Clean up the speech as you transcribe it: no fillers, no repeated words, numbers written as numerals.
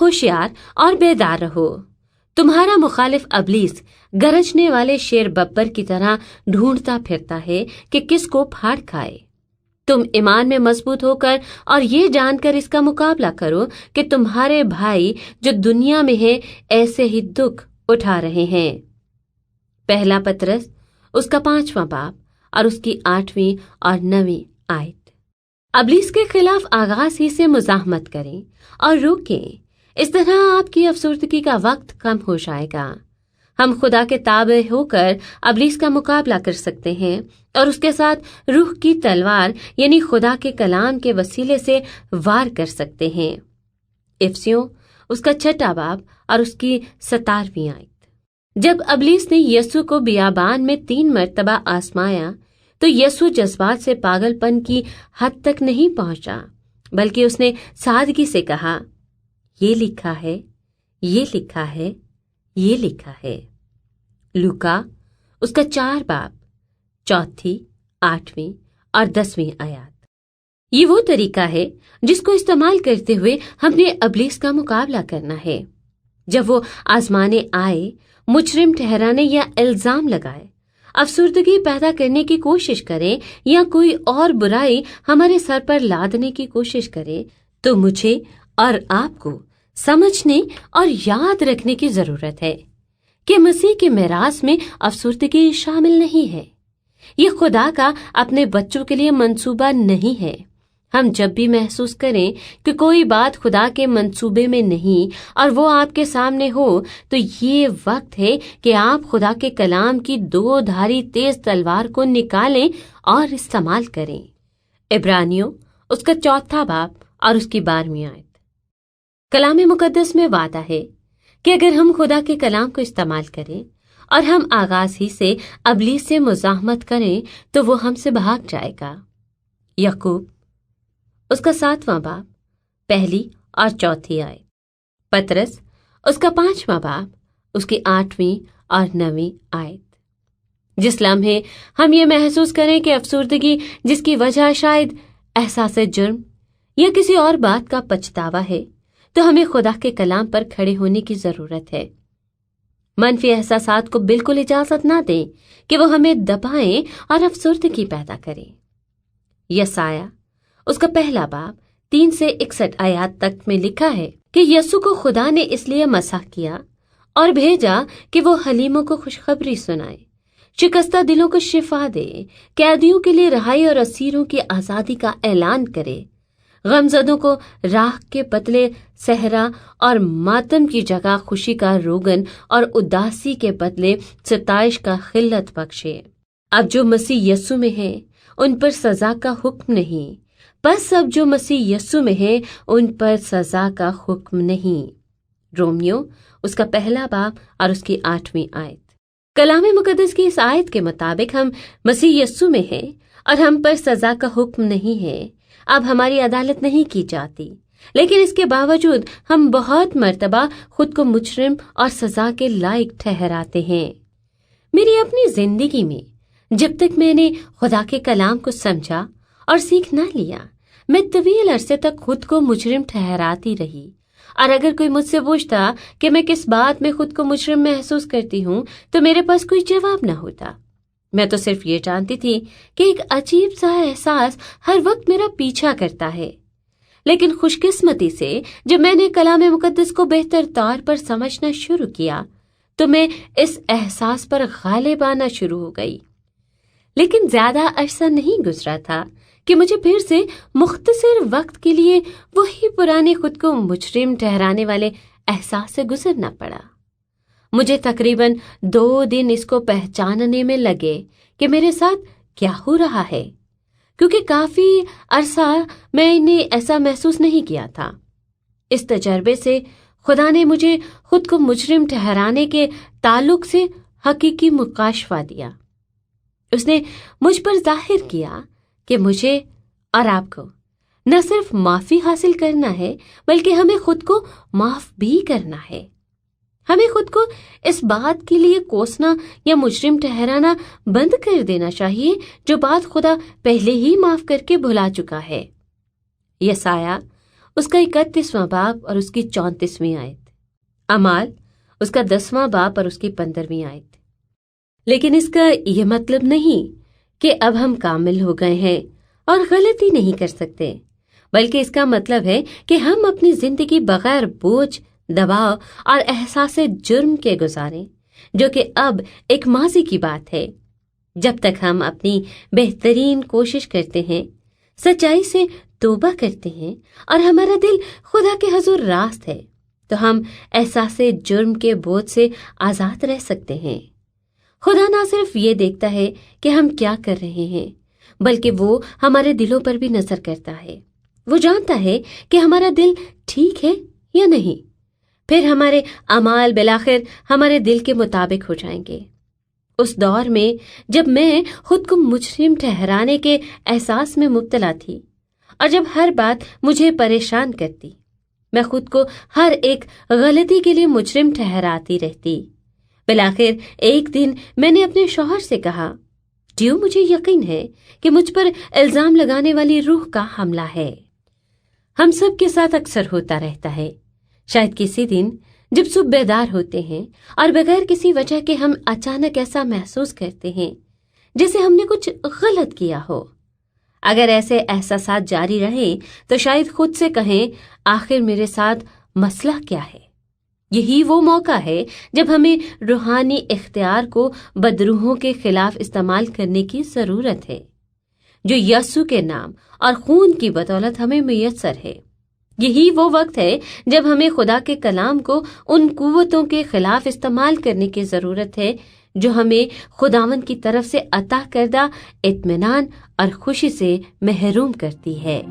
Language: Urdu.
ہوشیار اور بیدار رہو۔ تمہارا مخالف ابلیس گرجنے والے شیر ببر کی طرح ڈھونڈتا پھرتا ہے کہ کس کو پھاڑ کھائے۔ تم ایمان میں مضبوط ہو کر اور یہ جان کر اس کا مقابلہ کرو کہ تمہارے بھائی جو دنیا میں ہیں ایسے ہی دکھ اٹھا رہے ہیں۔ پہلا پطرس اس کا 5واں باب اور اس کی 8ویں اور 9ویں آیت۔ ابلیس کے خلاف آغاز ہی سے مزاحمت کریں اور روکیں، اس طرح آپ کی افسردگی کا وقت کم ہو جائے گا۔ ہم خدا کے تابع ہو کر ابلیس کا مقابلہ کر سکتے ہیں اور اس کے ساتھ روح کی تلوار یعنی خدا کے کلام کے وسیلے سے وار کر سکتے ہیں۔ افسیوں اس کا 6واں باب اور اس کی 17ویں آیت۔ جب ابلیس نے یسوع کو بیابان میں 3 مرتبہ آزمایا تو یسوع جذبات سے پاگل پن کی حد تک نہیں پہنچا، بلکہ اس نے سادگی سے کہا، یہ لکھا ہے، یہ لکھا ہے، یہ لکھا ہے۔ لوکا اس کا 4 باب 4، 8 اور 10 آیات۔ یہ وہ طریقہ ہے جس کو استعمال کرتے ہوئے ہم نے ابلیس کا مقابلہ کرنا ہے۔ جب وہ آزمانے آئے، مجرم ٹھہرانے یا الزام لگائے، افسردگی پیدا کرنے کی کوشش کریں یا کوئی اور برائی ہمارے سر پر لادنے کی کوشش کرے، تو مجھے اور آپ کو سمجھنے اور یاد رکھنے کی ضرورت ہے کہ مسیح کے میراث میں افسردگی شامل نہیں ہے۔ یہ خدا کا اپنے بچوں کے لیے منصوبہ نہیں ہے۔ ہم جب بھی محسوس کریں کہ کوئی بات خدا کے منصوبے میں نہیں اور وہ آپ کے سامنے ہو، تو یہ وقت ہے کہ آپ خدا کے کلام کی 2 دھاری تیز تلوار کو نکالیں اور استعمال کریں۔ عبرانیوں اس کا 4واں باب اور اس کی 12ویں آیت۔ کلام مقدس میں وعدہ ہے کہ اگر ہم خدا کے کلام کو استعمال کریں اور ہم آغاز ہی سے ابلیس سے مزاحمت کریں تو وہ ہم سے بھاگ جائے گا۔ یعقوب اس کا 7واں باب 1 اور 4 آیت۔ پطرس اس کا 5واں باب اس کی 8ویں اور 9ویں آیت۔ جس لمحے ہم یہ محسوس کریں کہ افسردگی جس کی وجہ شاید احساس جرم یا کسی اور بات کا پچھتاوا ہے، تو ہمیں خدا کے کلام پر کھڑے ہونے کی ضرورت ہے۔ منفی احساسات کو بالکل اجازت نہ دیں کہ وہ ہمیں دبائیں اور افسردگی پیدا کریں۔ یسایہ اس کا 1 باب 3 سے 61 آیات تک میں لکھا ہے کہ یسوع کو خدا نے اس لیے مسح کیا اور بھیجا کہ وہ حلیموں کو خوشخبری سنائے، شکستہ دلوں کو شفا دے، قیدیوں کے لیے رہائی اور اسیروں کی آزادی کا اعلان کرے، غمزدوں کو راہ کے پتلے صحرا اور ماتم کی جگہ خوشی کا روغن اور اداسی کے بدلے ستائش کا خلت بخشے۔ اب جو مسیح یسوع میں ہیں ان پر سزا کا حکم نہیں، بس اب جو مسیح یسوع میں ہیں ان پر سزا کا حکم نہیں۔ رومیو اس کا 1 باب اور اس کی 8ویں آیت۔ کلام مقدس کی اس آیت کے مطابق ہم مسیح یسوع میں ہیں اور ہم پر سزا کا حکم نہیں ہے۔ اب ہماری عدالت نہیں کی جاتی، لیکن اس کے باوجود ہم بہت مرتبہ خود کو مجرم اور سزا کے لائق ٹھہراتے ہیں۔ میری اپنی زندگی میں جب تک میں نے خدا کے کلام کو سمجھا اور سیکھ نہ لیا، میں طویل عرصے تک خود کو مجرم ٹھہراتی رہی، اور اگر کوئی مجھ سے پوچھتا کہ میں کس بات میں خود کو مجرم محسوس کرتی ہوں تو میرے پاس کوئی جواب نہ ہوتا۔ میں تو صرف یہ جانتی تھی کہ ایک عجیب سا احساس ہر وقت میرا پیچھا کرتا ہے، لیکن خوش قسمتی سے جب میں نے کلام مقدس کو بہتر طور پر سمجھنا شروع کیا تو میں اس احساس پر غالب آنا شروع ہو گئی۔ لیکن زیادہ عرصہ نہیں گزرا تھا کہ مجھے پھر سے مختصر وقت کے لیے وہی پرانے خود کو مجرم ٹھہرانے والے احساس سے گزرنا پڑا۔ مجھے تقریباً 2 دن اس کو پہچاننے میں لگے کہ میرے ساتھ کیا ہو رہا ہے، کیونکہ کافی عرصہ میں نے ایسا محسوس نہیں کیا تھا۔ اس تجربے سے خدا نے مجھے خود کو مجرم ٹھہرانے کے تعلق سے حقیقی مکاشفہ دیا۔ اس نے مجھ پر ظاہر کیا کہ مجھے اور آپ کو نہ صرف معافی حاصل کرنا ہے بلکہ ہمیں خود کو معاف بھی کرنا ہے۔ ہمیں خود کو اس بات کے لیے کوسنا یا مجرم ٹھہرانا بند کر دینا چاہیے جو بات خدا پہلے ہی معاف کر کے بھلا چکا ہے۔ یسایہ اس کا 31واں باب اور اس کی 34ویں آیت، اعمال اس کا 10واں باب اور اس کی 15ویں آیت۔ لیکن اس کا یہ مطلب نہیں کہ اب ہم کامل ہو گئے ہیں اور غلطی نہیں کر سکتے، بلکہ اس کا مطلب ہے کہ ہم اپنی زندگی بغیر بوجھ، دباؤ اور احساس جرم کے گزاریں، جو کہ اب ایک ماضی کی بات ہے۔ جب تک ہم اپنی بہترین کوشش کرتے ہیں، سچائی سے توبہ کرتے ہیں اور ہمارا دل خدا کے حضور راست ہے، تو ہم احساس جرم کے بوجھ سے آزاد رہ سکتے ہیں۔ خدا نہ صرف یہ دیکھتا ہے کہ ہم کیا کر رہے ہیں، بلکہ وہ ہمارے دلوں پر بھی نظر کرتا ہے۔ وہ جانتا ہے کہ ہمارا دل ٹھیک ہے یا نہیں، پھر ہمارے اعمال بالآخر ہمارے دل کے مطابق ہو جائیں گے۔ اس دور میں جب میں خود کو مجرم ٹھہرانے کے احساس میں مبتلا تھی اور جب ہر بات مجھے پریشان کرتی، میں خود کو ہر ایک غلطی کے لیے مجرم ٹھہراتی رہتی۔ بالآخر ایک دن میں نے اپنے شوہر سے کہا، ڈیو، مجھے یقین ہے کہ مجھ پر الزام لگانے والی روح کا حملہ ہے۔ ہم سب کے ساتھ اکثر ہوتا رہتا ہے۔ شاید کسی دن جب صبح بیدار ہوتے ہیں اور بغیر کسی وجہ کے ہم اچانک ایسا محسوس کرتے ہیں جیسے ہم نے کچھ غلط کیا ہو۔ اگر ایسے احساسات جاری رہے تو شاید خود سے کہیں، آخر میرے ساتھ مسئلہ کیا ہے؟ یہی وہ موقع ہے جب ہمیں روحانی اختیار کو بدروحوں کے خلاف استعمال کرنے کی ضرورت ہے، جو یسوع کے نام اور خون کی بدولت ہمیں میسر ہے۔ یہی وہ وقت ہے جب ہمیں خدا کے کلام کو ان قوتوں کے خلاف استعمال کرنے کی ضرورت ہے جو ہمیں خداوند کی طرف سے عطا کردہ اطمینان اور خوشی سے محروم کرتی ہے۔